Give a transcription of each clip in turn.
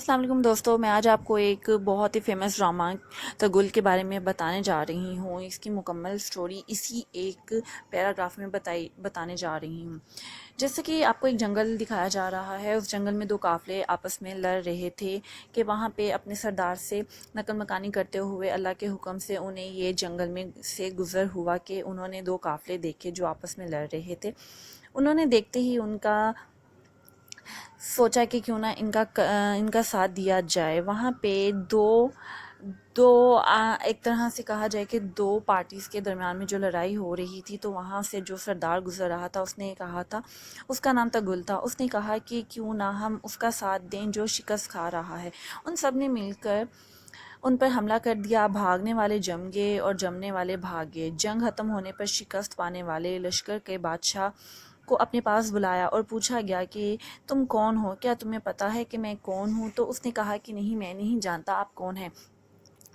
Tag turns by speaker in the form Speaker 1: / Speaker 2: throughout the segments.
Speaker 1: السلام علیکم دوستو، میں آج آپ کو ایک بہت ہی فیمس ڈرامہ تغل کے بارے میں بتانے جا رہی ہوں۔ اس کی مکمل سٹوری اسی ایک پیراگراف میں بتانے جا رہی ہوں۔ جیسے کہ آپ کو ایک جنگل دکھایا جا رہا ہے، اس جنگل میں دو قافلے آپس میں لڑ رہے تھے کہ وہاں پہ اپنے سردار سے نقل مکانی کرتے ہوئے اللہ کے حکم سے انہیں یہ جنگل میں سے گزر ہوا کہ انہوں نے دو قافلے دیکھے جو آپس میں لڑ رہے تھے۔ انہوں نے دیکھتے ہی ان کا سوچا کہ کیوں نہ ان کا ساتھ دیا جائے۔ وہاں پہ ایک طرح سے کہا جائے کہ دو پارٹیز کے درمیان میں جو لڑائی ہو رہی تھی، تو وہاں سے جو سردار گزر رہا تھا اس نے کہا تھا، اس کا نام تغل تھا، اس نے کہا کہ کیوں نہ ہم اس کا ساتھ دیں جو شکست کھا رہا ہے۔ ان سب نے مل کر ان پر حملہ کر دیا۔ بھاگنے والے جم گئے اور جمنے والے بھاگ گئے۔ جنگ ختم ہونے پر شکست پانے والے لشکر کے بادشاہ کو اپنے پاس بلایا اور پوچھا گیا کہ تم کون ہو؟ کیا تمہیں پتا ہے کہ میں کون ہوں؟ تو اس نے کہا کہ نہیں، میں نہیں جانتا آپ کون ہیں۔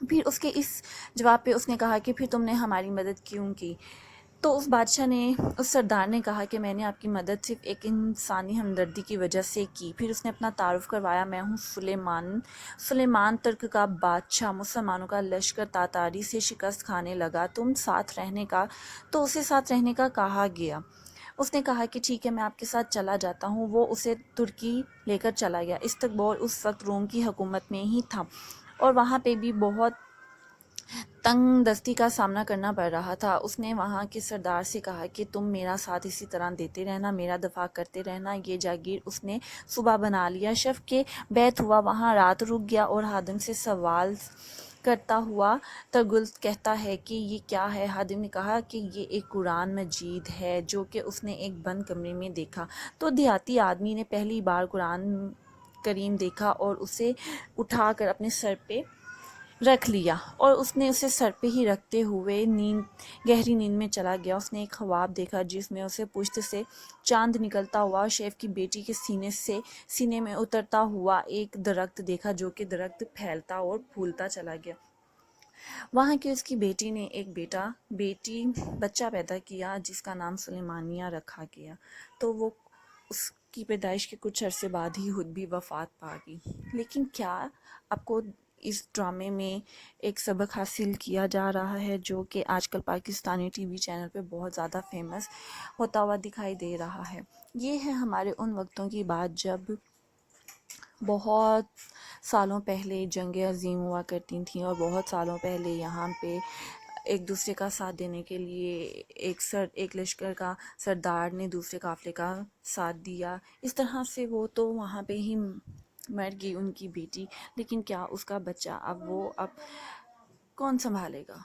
Speaker 1: پھر اس کے اس جواب پہ اس نے کہا کہ پھر تم نے ہماری مدد کیوں کی؟ تو اس بادشاہ نے، اس سردار نے کہا کہ میں نے آپ کی مدد صرف ایک انسانی ہمدردی کی وجہ سے کی۔ پھر اس نے اپنا تعارف کروایا، میں ہوں سلیمان ترک کا بادشاہ۔ مسلمانوں کا لشکر تاتاری سے شکست کھانے لگا، تو اسے ساتھ رہنے کا کہا گیا۔ اس نے کہا کہ ٹھیک ہے، میں آپ کے ساتھ چلا جاتا ہوں۔ وہ اسے ترکی لے کر چلا گیا۔ استکبول اس وقت روم کی حکومت میں ہی تھا اور وہاں پہ بھی بہت تنگ دستی کا سامنا کرنا پڑ رہا تھا۔ اس نے وہاں کے سردار سے کہا کہ تم میرا ساتھ اسی طرح دیتے رہنا، میرا دفاع کرتے رہنا۔ یہ جاگیر اس نے صبح بنا لیا۔ شب کے بیت ہوا، وہاں رات رک گیا اور خادم سے سوال کرتا ہوا تغل کہتا ہے کہ یہ کیا ہے؟ خادم نے کہا کہ یہ ایک قرآن مجید ہے جو کہ اس نے ایک بند کمرے میں دیکھا۔ تو دیہاتی آدمی نے پہلی بار قرآن کریم دیکھا اور اسے اٹھا کر اپنے سر پہ رکھ لیا اور اس نے اسے سر پہ ہی رکھتے ہوئے گہری نیند میں چلا گیا۔ اس نے ایک خواب دیکھا جس میں اسے پشت سے چاند نکلتا ہوا، شیف کی بیٹی کے سینے میں اترتا ہوا ایک درخت دیکھا جو کہ درخت پھیلتا اور پھولتا چلا گیا۔ وہاں کی اس کی بیٹی نے ایک بچہ پیدا کیا جس کا نام سلیمانیہ رکھا گیا۔ تو وہ اس کی پیدائش کے کچھ عرصے بعد ہی خود بھی وفات پا گئی۔ لیکن کیا آپ کو اس ڈرامے میں ایک سبق حاصل کیا جا رہا ہے جو کہ آج کل پاکستانی ٹی وی چینل پہ بہت زیادہ فیمس ہوتا ہوا دکھائی دے رہا ہے؟ یہ ہے ہمارے ان وقتوں کی بات جب بہت سالوں پہلے جنگیں عظیم ہوا کرتی تھیں اور بہت سالوں پہلے یہاں پہ ایک دوسرے کا ساتھ دینے کے لیے ایک لشکر کا سردار نے دوسرے قافلے کا ساتھ دیا۔ اس طرح سے وہ تو وہاں پہ ہی مر گئی ان کی بیٹی، لیکن کیا اس کا بچہ اب کون سنبھالے گا؟